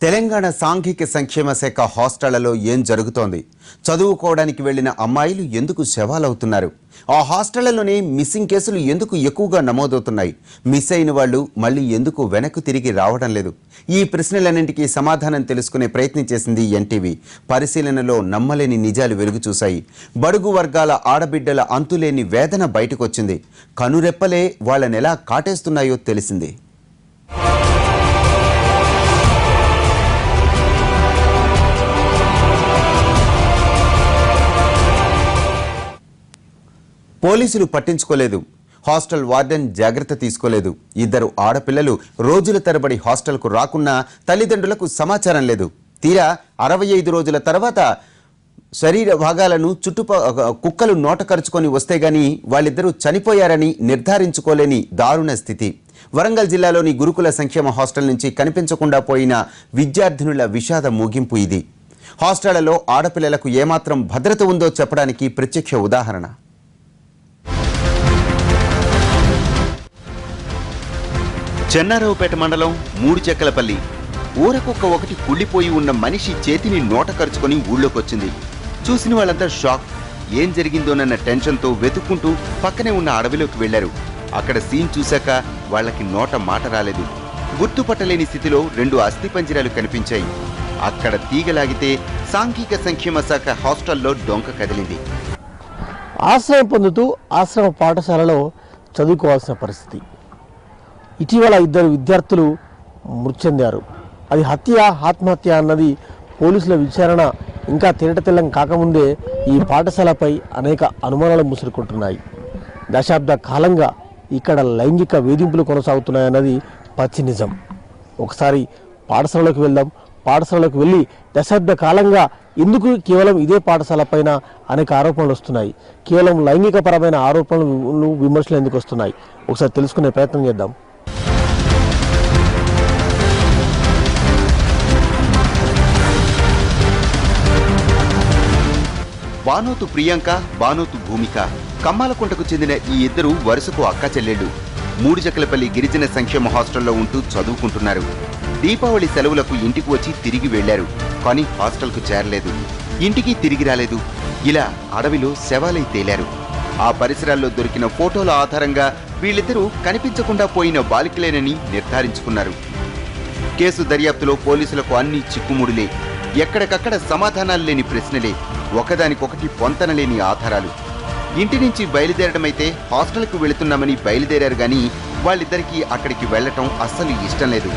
తెలంగాణ సాంఘిక సంక్షేమ శాఖ హాస్టళ్లలో ఏం జరుగుతోంది? చదువుకోవడానికి వెళ్లిన అమ్మాయిలు ఎందుకు శవాలవుతున్నారు? ఆ హాస్టళ్లలోనే మిస్సింగ్ కేసులు ఎందుకు ఎక్కువగా నమోదవుతున్నాయి? మిస్ అయిన వాళ్ళు మళ్ళీ ఎందుకు వెనక్కు తిరిగి రావడం లేదు? ఈ ప్రశ్నలన్నింటికీ సమాధానం తెలుసుకునే ప్రయత్నం చేసింది ఎన్టీవీ. పరిశీలనలో నమ్మలేని నిజాలు వెలుగు చూశాయి. బడుగు వర్గాల ఆడబిడ్డల అంతులేని వేదన బయటకొచ్చింది. కనురెప్పలే వాళ్ళనెలా కాటేస్తున్నాయో తెలిసింది. పోలీసులు పట్టించుకోలేదు. హాస్టల్ వార్డెన్ జాగ్రత్త తీసుకోలేదు. ఇద్దరు ఆడపిల్లలు రోజుల తరబడి హాస్టల్కు రాకున్నా తల్లిదండ్రులకు సమాచారం లేదు. తీరా 65 రోజుల తర్వాత శరీర భాగాలను కుక్కలు నోటకరుచుకొని వస్తే గాని వాళ్ళిద్దరూ చనిపోయారని నిర్ధారించుకోలేని దారుణ స్థితి. వరంగల్ జిల్లాలోని గురుకుల సంక్షేమ హాస్టల్ నుంచి కనిపించకుండా పోయిన విద్యార్థినుల విషాద ముగింపు ఇది. హాస్టళ్లలో ఆడపిల్లలకు ఏమాత్రం భద్రత ఉందో చెప్పడానికి ప్రత్యక్ష ఉదాహరణ. చెన్నారావుపేట మండలం మూడుచెక్కలపల్లి. ఊరకొక్క ఒకటి కుళ్ళిపోయి ఉన్న మనిషి చేతిని నోట కరుచుకొని ఊళ్ళోకొచ్చింది. చూసిన వాళ్ళంతా షాక్. ఏం జరిగిందోనన్న టెన్షన్తో వెతుక్కుంటూ పక్కనే ఉన్న అడవిలోకి వెళ్లారు. అక్కడ సీన్ చూశాక వాళ్లకి నోట మాట రాలేదు. గుర్తుపట్టలేని స్థితిలో 2 అస్థిపంజరాలు కనిపించాయి. అక్కడ తీగలాగితే సాంఘిక సంక్షేమ శాఖ హాస్టల్లో డొంక కదిలింది. ఆశ్రయం పొందుతూ ఆశ్రమ పాఠశాలలో చదువుకోవాల్సిన పరిస్థితి. ఇటీవల 2 విద్యార్థులు మృతి చెందారు. అది హత్య ఆత్మహత్య అన్నది పోలీసుల విచారణ ఇంకా తేటతెల్లం కాకముందే ఈ పాఠశాలపై అనేక అనుమానాలు ముసురుకుంటున్నాయి. దశాబ్ద కాలంగా ఇక్కడ లైంగిక వేధింపులు కొనసాగుతున్నాయన్నది పచ్చి నిజం. ఒకసారి పాఠశాలలోకి వెళ్దాం. పాఠశాలలోకి వెళ్ళి దశాబ్ద కాలంగా ఎందుకు కేవలం ఇదే పాఠశాల పైన అనేక ఆరోపణలు వస్తున్నాయి? కేవలం లైంగికపరమైన ఆరోపణలు విమర్శలు ఎందుకు వస్తున్నాయి? ఒకసారి తెలుసుకునే ప్రయత్నం చేద్దాం. బానోతు ప్రియాంక, బానోతు భూమిక కమ్మాలకుంటకు చెందిన ఈ ఇద్దరు వరుసకు అక్క చెల్లెళ్ళు. మూడుచెక్కలపల్లి గిరిజన సంక్షేమ హాస్టల్లో ఉంటూ చదువుకుంటున్నారు. దీపావళి సెలవులకు ఇంటికి వచ్చి తిరిగి వెళ్లారు. కానీ హాస్టల్కు చేరలేదు. ఇంటికి తిరిగి రాలేదు. ఇలా అడవిలో శవాలై తేలారు. ఆ పరిసరాల్లో దొరికిన ఫోటోల ఆధారంగా వీళ్ళిద్దరూ కనిపించకుండా పోయిన బాలికలేనని నిర్ధారించుకున్నారు. కేసు దర్యాప్తులో పోలీసులకు అన్ని చిక్కుముడులే. ఎక్కడికక్కడ సమాధానాలు లేని ప్రశ్నలే, ఒకదానికొకటి పొంతనలేని ఆధారాలు. ఇంటి నుంచి బయలుదేరడమైతే హాస్టల్కు వెళుతున్నామని బయలుదేరారు గాని వాళ్ళిద్దరికీ అక్కడికి వెళ్లటం అస్సలు ఇష్టం లేదు.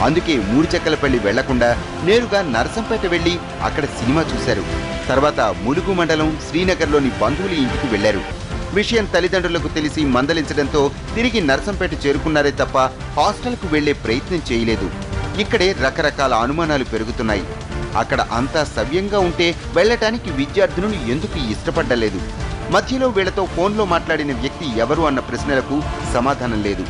అందుకే మూడుచెక్కలపల్లి వెళ్లకుండా నేరుగా నరసంపేట వెళ్లి అక్కడ సినిమా చూశారు. తర్వాత ములుగు మండలం శ్రీనగర్లోని బంధువుల ఇంటికి వెళ్లారు. విషయం తల్లిదండ్రులకు తెలిసి మందలించడంతో తిరిగి నరసంపేట చేరుకున్నారే తప్ప హాస్టల్కు వెళ్లే ప్రయత్నం చేయలేదు. ఇక్కడే రకరకాల అనుమానాలు పెరుగుతున్నాయి. అక్కడ అంతా సవ్యంగా ఉంటే వెళ్లటానికి విద్యార్థులను ఎందుకు ఇష్టపడ్డలేదు? మధ్యలో వీళ్లతో ఫోన్లో మాట్లాడిన వ్యక్తి ఎవరు అన్న ప్రశ్నలకు సమాధానం లేదు.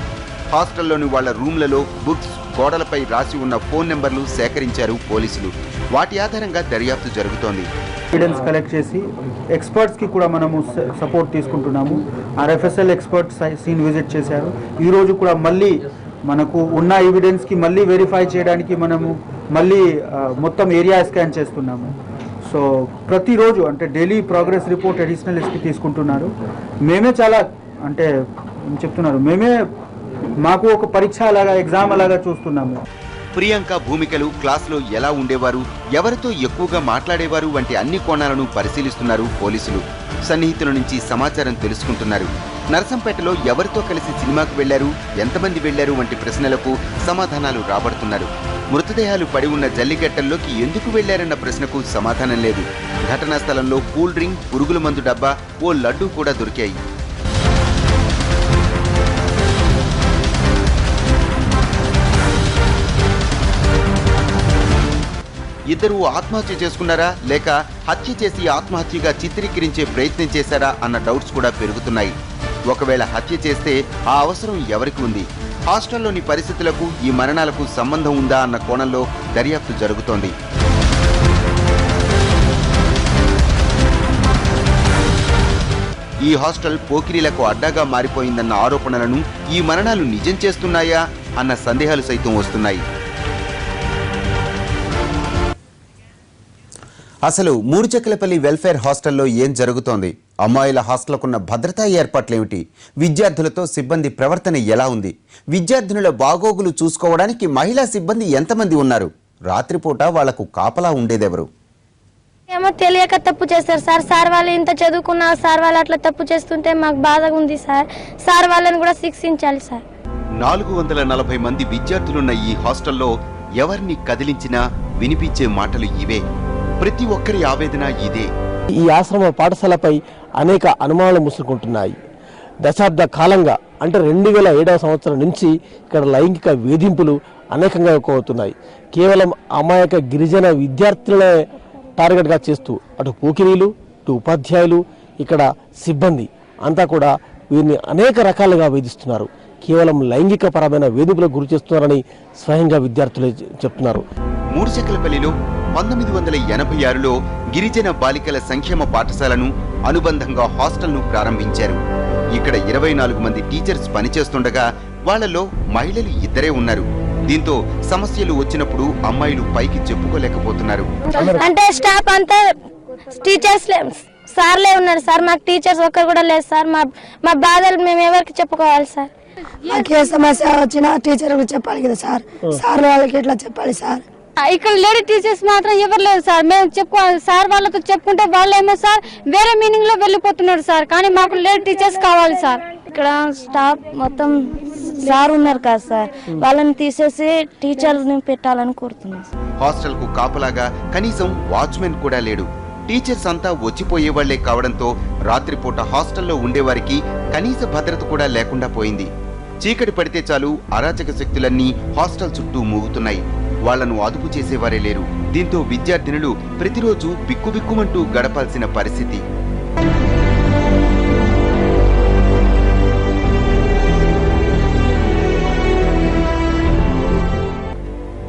హాస్టల్లోని వాళ్ల రూమ్లలో బుక్స్, గోడలపై రాసి ఉన్న ఫోన్ నెంబర్లు సేకరించారు పోలీసులు. వాటి ఆధారంగా దర్యాప్తు జరుగుతోంది. ఎవిడెన్స్ కలెక్ట్ చేసి ఎక్స్పర్ట్స్కి కూడా మనము సపోర్ట్ తీసుకుంటున్నాము. RFSL ఎక్స్పర్ట్ సీన్ విజిట్ చేశారు. ఈరోజు కూడా మళ్ళీ మనకు ఉన్న ఎవిడెన్స్కి మళ్ళీ వెరిఫై చేయడానికి మనము మళ్ళీ మొత్తం ఏరియా స్కాన్ చేస్తున్నాము. సో ప్రతిరోజు అంటే daily progress report additional SP తీసుకుంటున్నారు. మేమే చాలా అంటే చెప్తున్నారు, మేమే మాకు ఒక పరీక్ష అలాగా ఎగ్జామ్ అలాగా చూస్తున్నాము. ప్రియాంక, భూమికలు క్లాసులో ఎలా ఉండేవారు, ఎవరితో ఎక్కువగా మాట్లాడేవారు వంటి అన్ని కోణాలను పరిశీలిస్తున్నారు పోలీసులు. సన్నిహితుల నుంచి సమాచారం తెలుసుకుంటున్నారు. నరసంపేటలో ఎవరితో కలిసి సినిమాకు వెళ్లారు, ఎంతమంది వెళ్లారు వంటి ప్రశ్నలకు సమాధానాలు రాబడుతున్నారు. మృతదేహాలు పడి ఉన్న జల్లిగట్టల్లోకి ఎందుకు వెళ్లారన్న ప్రశ్నకు సమాధానం లేదు. ఘటనా స్థలంలో కూల్ డ్రింక్, పురుగుల మందు డబ్బా, ఓ లడ్డూ కూడా దొరికాయి. ఇద్దరు ఆత్మహత్య చేసుకున్నారా లేక హత్య చేసి ఆత్మహత్యగా చిత్రీకరించే ప్రయత్నం చేశారా అన్న డౌట్స్ కూడా పెరుగుతున్నాయి. ఒకవేళ హత్య చేస్తే ఆ అవసరం ఎవరికి ఉంది? హాస్టల్లోని పరిస్థితులకు ఈ మరణాలకు సంబంధం ఉందా అన్న కోణంలో దర్యాప్తు జరుగుతోంది. ఈ హాస్టల్ పోకిరీలకు అడ్డాగా మారిపోయిందన్న ఆరోపణలను ఈ మరణాలు నిజం చేస్తున్నాయా అన్న సందేహాలు సైతం వస్తున్నాయి. అసలు మూడుచెక్కలపల్లి వెల్ఫేర్ హాస్టల్లో ఏం జరుగుతోంది? అమ్మాయిల హాస్టల్కున్న భద్రతా ఏర్పాట్లేమిటి? విద్యార్థులతో సిబ్బంది ప్రవర్తన ఎలా ఉంది? విద్యార్థినుల బాగోగులు చూసుకోవడానికి మహిళా సిబ్బంది ఎంతమంది ఉన్నారు? రాత్రిపూట వాళ్లకు కాపలా ఉండేదెవరు? ఏమో తెలియక తప్పు చేస్తారు సార్. సార్ వాళ్ళు ఇంత చదువుకున్నా సార్ వాళ్ళు అట్లా తప్పు చేస్తుంటే మాకు బాధగా ఉంది సార్. సార్ వాళ్ళని కూడా శిక్షించాలి సార్. 440 మంది విద్యార్థులున్న ఈ హాస్టల్లో ఎవరిని కదిలించినా వినిపించే మాటలు ఇవే. ప్రతి ఒక్కరి ఆవేదన ఇదే. ఈ ఆశ్రమ పాఠశాలపై అనేక అనుమానాలు ముసురుకుంటున్నాయి. దశాబ్ద కాలంగా అంటే 2007వ సంవత్సరం నుంచి ఇక్కడ లైంగిక వేధింపులు అనేకంగా ఎక్కువవుతున్నాయి. కేవలం అమాయక గిరిజన విద్యార్థులనే టార్గెట్గా చేస్తూ అటు పోకిరీలు, ఇటు ఉపాధ్యాయులు, ఇక్కడ సిబ్బంది అంతా కూడా వీరిని అనేక రకాలుగా వేధిస్తున్నారు. కేవలం లైంగిక పరమైన వేధింపులకు గురి చేస్తున్నారని స్వయంగా విద్యార్థులే చెప్తున్నారు. మూడుచెక్కలపల్లిలో 1986లో గిరిజన బాలికల సంక్షేమ పాఠశాలను అనుబంధంగా హాస్టల్ను ప్రారంభించారు. ఇక్కడ 24 మంది టీచర్స్ పనిచేస్తుండగా వాళ్లలో మహిళలు 2 ఉన్నారు. దీంతో సమస్యలు వచ్చినప్పుడు అమ్మాయిలు పైకి చెప్పుకోలేకపోతున్నారు. అంటే స్టాఫ్ అంతా టీచర్స్ సార్లే ఉన్నారు సార్. మాకు టీచర్స్ ఒక్కరు కూడా లేదు సార్. మా బాధలు మేము ఎవరికి చెప్పుకోవాలి సార్? మాకు ఏ సమస్య వచ్చినా టీచర్లకు చెప్పాలి కదా సార్. సార్ వాళ్ళకి ఎట్లా చెప్పాలి సార్? ఇక్కడ లేడీ టీచర్స్ మాత్రం ఎవరు లేదు సార్. మేము చెప్పుకోవాలి సార్. వాళ్ళతో చెప్పుకుంటే వాళ్ళేమో సార్ వేరే మీనింగ్ లో వెళ్ళిపోతున్నారు సార్. కానీ మాకు లేడీ టీచర్స్ కావాలి సార్. ఇక్కడ స్టాఫ్ మొత్తం సార్ ఉన్నారు కదా సార్. వాళ్ళని తీసేసి టీచర్ని పెట్టాలని కోరుతున్నాం. హాస్టల్ కు కాపలాగా కనీసం వాచ్మెన్ కూడా లేడు. టీచర్స్ అంతా వచ్చిపోయే వాళ్లే కావడంతో రాత్రిపూట హాస్టల్లో ఉండేవారికి కనీస భద్రత కూడా లేకుండా పోయింది. చీకటి పడితే చాలు అరాచక శక్తులన్నీ హాస్టల్ చుట్టూ మూగుతున్నాయి. వాళ్లను అదుపు చేసేవారే లేరు. దీంతో విద్యార్థినులు ప్రతిరోజు బిక్కుబిక్కుమంటూ గడపాల్సిన పరిస్థితి.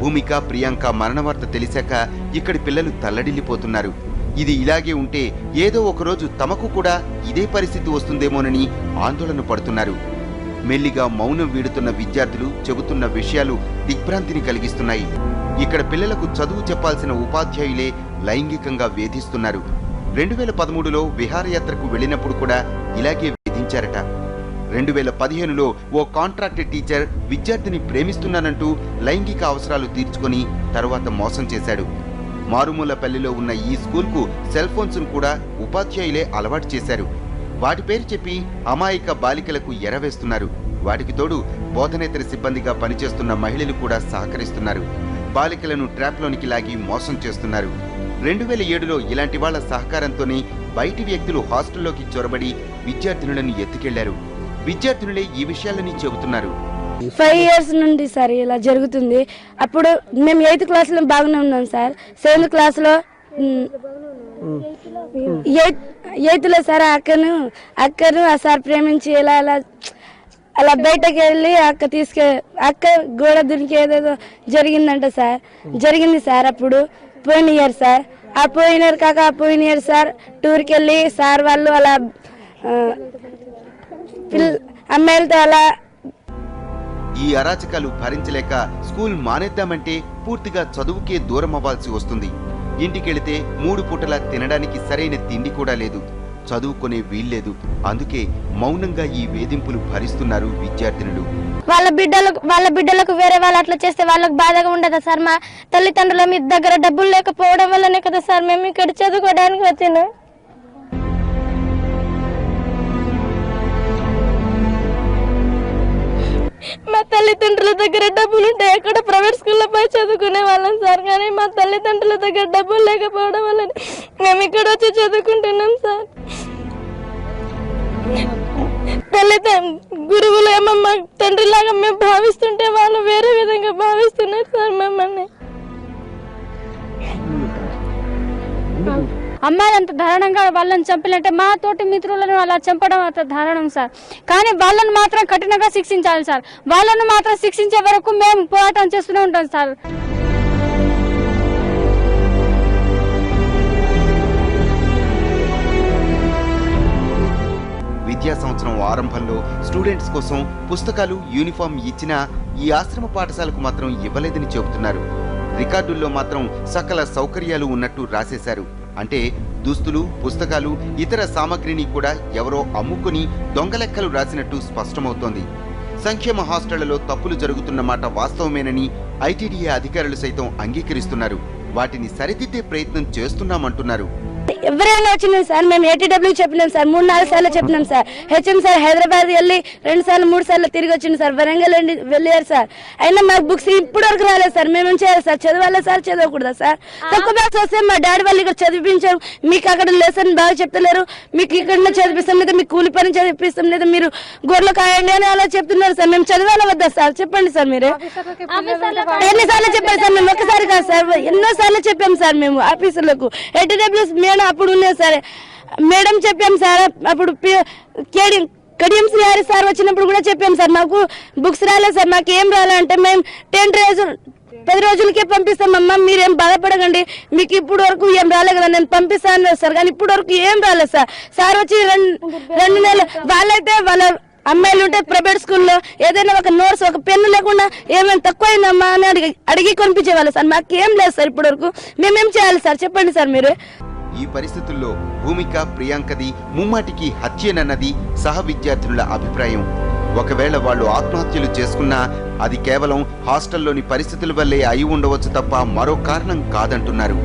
భూమిక, ప్రియాంక మరణ వార్త తెలిసాక ఇక్కడి పిల్లలు తల్లడిల్లిపోతున్నారు. ఇది ఇలాగే ఉంటే ఏదో ఒకరోజు తమకు కూడా ఇదే పరిస్థితి వస్తుందేమోనని ఆందోళన పడుతున్నారు. మెల్లిగా మౌనం వీడుతున్న విద్యార్థులు చెబుతున్న విషయాలు దిగ్భ్రాంతిని కలిగిస్తున్నాయి. ఇక్కడ పిల్లలకు చదువు చెప్పాల్సిన ఉపాధ్యాయులే లైంగికంగా వేధిస్తున్నారు. 2013లో విహారయాత్రకు వెళ్లినప్పుడు కూడా ఇలాగే వేధించారట. 2015లో ఓ కాంట్రాక్ట్ టీచర్ విద్యార్థిని ప్రేమిస్తున్నానంటూ లైంగిక అవసరాలు తీర్చుకొని తరువాత మోసం చేశాడు. మారుమూలపల్లిలో ఉన్న ఈ స్కూల్కు సెల్ ఫోన్స్ కూడా ఉపాధ్యాయులే అలవాటు చేశారు. వాటి పేరు చెప్పి అమాయక బాలికలకు ఎరవేస్తున్నారు. వాటికి తోడు బోధనేతర సిబ్బందిగా పనిచేస్తున్న మహిళలు కూడా సహకరిస్తున్నారు. బాలికలను ట్రాప్లోనికి లాగి మోసం చేస్తున్నారు. 2007లో ఇలాంటి వాళ్ల సహకారంతోనే బయటి వ్యక్తులు హాస్టల్లోకి చొరబడి విద్యార్థినులను ఎత్తుకెళ్లారు. విద్యార్థినులే ఈ విషయాలని చెబుతున్నారు. 5 years నుండి సార్ ఇలా జరుగుతుంది. అప్పుడు మేము 8th క్లాస్లో బాగానే ఉన్నాం సార్. 7th క్లాస్లో 8th లో సార్ అక్కను ఆ సార్ ప్రేమించి అలా బయటకు వెళ్ళి అక్క గోడ దునికి ఏదేదో జరిగిందంట సార్. జరిగింది సార్. అప్పుడు పోయిన ఇయర్ సార్. ఆ పోయిన ఇయర్ కాక ఆ పోయిన ఇయర్ సార్ టూర్కి వెళ్ళి సార్ వాళ్ళు అలా అమ్మాయిలతో అలా. ఈ అరాచకాలు భరించలేక స్కూల్ మానేద్దామంటే పూర్తిగా చదువుకే దూరం అవ్వాల్సి వస్తుంది. ఇంటికెళితే 3 పూటలా తినడానికి సరైన తిండి కూడా లేదు. చదువుకునే వీల్లేదు. అందుకే మౌనంగా ఈ వేధింపులు భరిస్తున్నారు విద్యార్థినులు. వాళ్ళ బిడ్డలకు వేరే వాళ్ళు అట్లా చేస్తే వాళ్ళకి బాధగా ఉండదా సార్? మా తల్లిదండ్రుల మీ దగ్గర డబ్బులు లేకపోవడం వల్లనే కదా సార్ మేము ఇక్కడ చదువుకోవడానికి వచ్చినాం. మా తల్లిదండ్రుల దగ్గర డబ్బులు ఉంటే ఎక్కడ ప్రైవేట్ స్కూల్లో పోయి చదువుకునే వాళ్ళం సార్. కానీ మా తల్లిదండ్రుల దగ్గర డబ్బులు లేకపోవడం వల్ల మేము ఇక్కడ వచ్చి చదువుకుంటున్నాం సార్. గురువులు ఏమో మా తండ్రిలాగా మేము భావిస్తుంటే వాళ్ళు వేరే విధంగా భావిస్తున్నారు సార్ మమ్మల్ని. అమ్మాయి అంత దారుణంగా వాళ్ళని చంపాలంటే మా తోటి మిత్రులను అలా చంపడం అంత దారుణం సార్. కానీ వాళ్ళను మాత్రం కఠినంగా శిక్షించాలి సార్. వాళ్ళను మాత్రం శిక్షించే వరకు మేము పోరాటం చేస్తూనే ఉంటాం సార్. విద్యా సంవత్సరం ఆరంభంలో స్టూడెంట్స్ కోసం పుస్తకాలు, యూనిఫామ్ ఇచ్చినా ఈ ఆశ్రమ పాఠశాలకు మాత్రం ఇవ్వలేదని చెబుతున్నారు. రికార్డుల్లో మాత్రం సకల సౌకర్యాలు ఉన్నట్టు రాసేశారు. అంటే దుస్తులు, పుస్తకాలు, ఇతర సామగ్రిని కూడా ఎవరో అమ్ముకుని దొంగలెక్కలు రాసినట్టు స్పష్టమవుతోంది. సంక్షేమ హాస్టళ్లలో తప్పులు జరుగుతున్న మాట వాస్తవమేనని ఐటీడీఏ అధికారులు సైతం అంగీకరిస్తున్నారు. వాటిని సరిదిద్దే ప్రయత్నం చేస్తున్నామంటున్నారు. ఎవరైనా వచ్చినాం సార్, మేము ఏటీడబ్ల్యూ చెప్పినాం సార్, 3-4 సార్లు చెప్పినాం సార్. హెచ్ఎం సార్ హైదరాబాద్ వెళ్ళి 2 సార్లు 3 సార్లు తిరిగి వచ్చింది సార్. వరంగల్ వెళ్ళారు సార్. అయినా మాకు బుక్స్ ఇప్పటి వరకు రాలేదు సార్. మేమేం చేయాలి సార్? చదవాలా సార్, చదవకూడదా సార్? తక్కువ బ్యాగ్స్ వస్తే మా డాడీ వాళ్ళు ఇక్కడ చదివించారు. మీకు అక్కడ లెసన్ బాగా చెప్తలేరు, మీకు ఇక్కడ చదివిస్తాం లేదా, మీకు కూలి పని చదివిస్తాం లేదా, మీరు గొర్రెలు కాయండి అని అలా చెప్తున్నారు సార్. మేము చదవాలా వద్దా సార్? చెప్పండి సార్. మీరు ఎన్నిసార్లు చెప్పారు సార్? మేము ఒక్కసారి కాదు సార్, ఎన్నో సార్లు చెప్పాం సార్. మేము ఆఫీసర్లకు ఏటీడబ్ల్యూ మేడం అప్పుడు ఉన్నాయి సార్, మేడం చెప్పాం సార్. అప్పుడు కడియం శ్రీహరి సార్ వచ్చినప్పుడు కూడా చెప్పాం సార్, మాకు బుక్స్ రాలేదు సార్, మాకు ఏం రాలంటే మేము 10 రోజులకే పంపిస్తామమ్మా, మీరేం బాధపడకండి, మీకు ఇప్పుడు వరకు ఏం రాలేదు కదా, నేను పంపిస్తాను సార్. కానీ ఇప్పుడు వరకు ఏం రాలేదు సార్. సార్ వచ్చి 2 నెలలు వాళ్ళైతే వాళ్ళ అమ్మాయిలు ఉంటే ప్రైవేట్ స్కూల్లో ఏదైనా ఒక నోట్స్, ఒక పెన్ను లేకుండా ఏమైనా తక్కువైందమ్మా అని అడిగి కొనిపించేవాళ్ళు సార్. మాకేం లేదు సార్ ఇప్పుడు వరకు. మేమేం చేయాలి సార్? చెప్పండి సార్ మీరు. ఈ పరిస్థితుల్లో భూమిక, ప్రియాంకది ముమ్మాటికి హత్యేనన్నది సహ విద్యార్థుల అభిప్రాయం. ఒకవేళ వాళ్ళు ఆత్మహత్యలు చేసుకున్నా అది కేవలం హాస్టల్లోని పరిస్థితుల వల్లే అయి ఉండవచ్చు తప్ప మరో కారణం కాదంటున్నారు.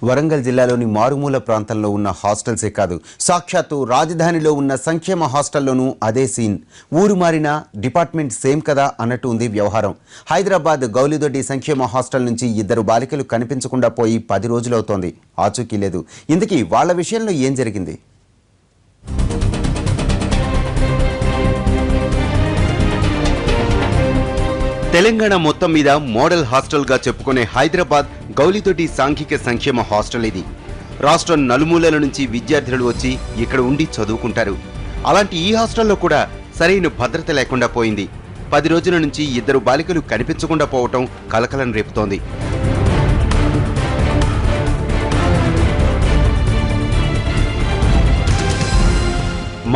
వరంగల్ జిల్లాలోని మారుమూల ప్రాంతంలో ఉన్న హాస్టల్సే కాదు, సాక్షాత్తు రాజధానిలో ఉన్న సంక్షేమ హాస్టల్లోనూ అదే సీన్. ఊరు మారినా డిపార్ట్మెంట్ సేమ్ కదా అన్నట్టు ఉంది వ్యవహారం. హైదరాబాద్ గౌలిదొడ్డి సంక్షేమ హాస్టల్ నుంచి 2 బాలికలు కనిపించకుండా పోయి 10 రోజులవుతోంది. ఆచూకీ లేదు. ఇందుకీ వాళ్ళ విషయంలో ఏం జరిగింది? తెలంగాణ మొత్తం మీద మోడల్ హాస్టల్గా చెప్పుకునే హైదరాబాద్ గౌలిదొడ్డి సాంఘిక సంక్షేమ హాస్టల్ ఇది. రాష్ట్రం నలుమూలల నుంచి విద్యార్థులు వచ్చి ఇక్కడ ఉండి చదువుకుంటారు. అలాంటి ఈ హాస్టల్లో కూడా సరైన భద్రత లేకుండా పోయింది. 10 రోజుల నుంచి 2 బాలికలు కనిపించకుండా పోవటం కలకలం రేపుతోంది.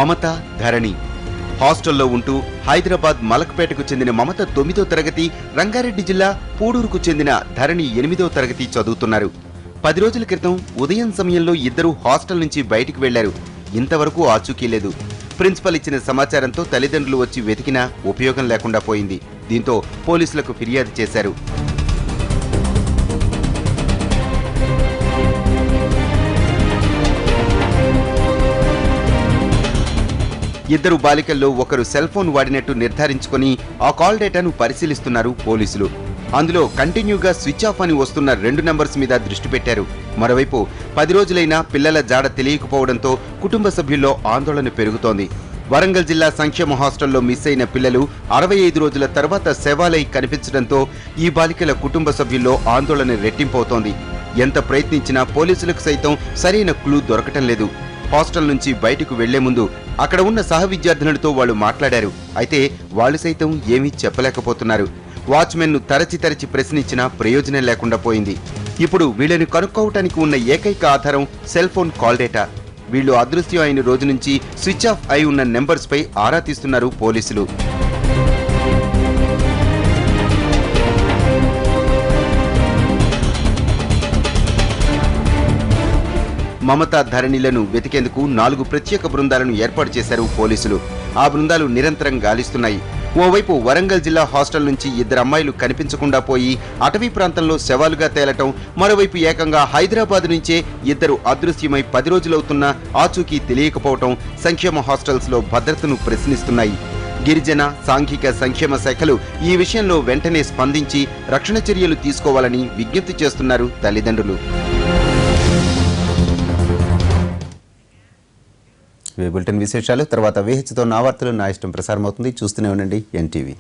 మమత, ధరణి హాస్టల్లో ఉంటూ హైదరాబాద్ మలక్పేటకు చెందిన మమత 9వ తరగతి, రంగారెడ్డి జిల్లా పూడూరుకు చెందిన ధరణి 8వ తరగతి చదువుతున్నారు. 10 రోజుల క్రితం ఉదయం సమయంలో 2 హాస్టల్ నుంచి బయటికి వెళ్లారు. ఇంతవరకు ఆచూకీ లేదు. ప్రిన్సిపల్ ఇచ్చిన సమాచారంతో తల్లిదండ్రులు వచ్చి వెతికినా ఉపయోగం లేకుండా పోయింది. దీంతో పోలీసులకు ఫిర్యాదు చేశారు. ఇద్దరు బాలికల్లో ఒకరు సెల్ ఫోన్ వాడినట్టు నిర్ధారించుకుని ఆ కాల్ డేటాను పరిశీలిస్తున్నారు పోలీసులు. అందులో కంటిన్యూగా స్విచ్ ఆఫ్ అని వస్తున్న 2 నంబర్స్ మీద దృష్టి పెట్టారు. మరోవైపు 10 రోజులైనా పిల్లల జాడ తెలియకపోవడంతో కుటుంబ సభ్యుల్లో ఆందోళన పెరుగుతోంది. వరంగల్ జిల్లా సంక్షేమ హాస్టల్లో మిస్ అయిన పిల్లలు 65 రోజుల తర్వాత శవాలై కనిపించడంతో ఈ బాలికల కుటుంబ సభ్యుల్లో ఆందోళన రెట్టింపవుతోంది. ఎంత ప్రయత్నించినా పోలీసులకు సైతం సరైన క్లూ దొరకటం లేదు. హాస్టల్ నుంచి బయటకు వెళ్లే ముందు అక్కడ ఉన్న సహ విద్యార్థినులతో వాళ్ళు మాట్లాడారు. అయితే వాళ్ళు సైతం ఏమీ చెప్పలేకపోతున్నారు. వాచ్మెన్ను తరచి ప్రశ్నించినా ప్రయోజనం లేకుండా పోయింది. ఇప్పుడు వీళ్ళని కనుక్కోవటానికి ఉన్న ఏకైక ఆధారం సెల్ ఫోన్ కాల్ డేటా. వీళ్ళు అదృశ్యం అయిన రోజు నుంచి స్విచ్ ఆఫ్ అయి ఉన్న నెంబర్స్ పై ఆరా తీస్తున్నారు పోలీసులు. మమతా, ధరణిలను వెతికేందుకు 4 ప్రత్యేక బృందాలను ఏర్పాటు చేశారు పోలీసులు. ఆ బృందాలు నిరంతరం గాలిస్తున్నాయి. ఓవైపు వరంగల్ జిల్లా హాస్టల్ నుంచి 2 అమ్మాయిలు కనిపించకుండా పోయి అటవీ ప్రాంతంలో శవాలుగా తేలటం, మరోవైపు ఏకంగా హైదరాబాద్ నుంచే 2 అదృశ్యమై 10 రోజులవుతున్నా ఆచూకీ తెలియకపోవటం సంక్షేమ హాస్టల్స్ లో భద్రతను ప్రశ్నిస్తున్నాయి. గిరిజన సాంఘిక సంక్షేమ శాఖలు ఈ విషయంలో వెంటనే స్పందించి రక్షణ చర్యలు తీసుకోవాలని విజ్ఞప్తి చేస్తున్నారు తల్లిదండ్రులు. బులెటిన్ విశేషాలు తర్వాత వేహెచ్తో నా వార్తలు నా ఇష్టం ప్రసారం అవుతుంది. చూస్తూనే ఉండండి ఎన్టీవీ.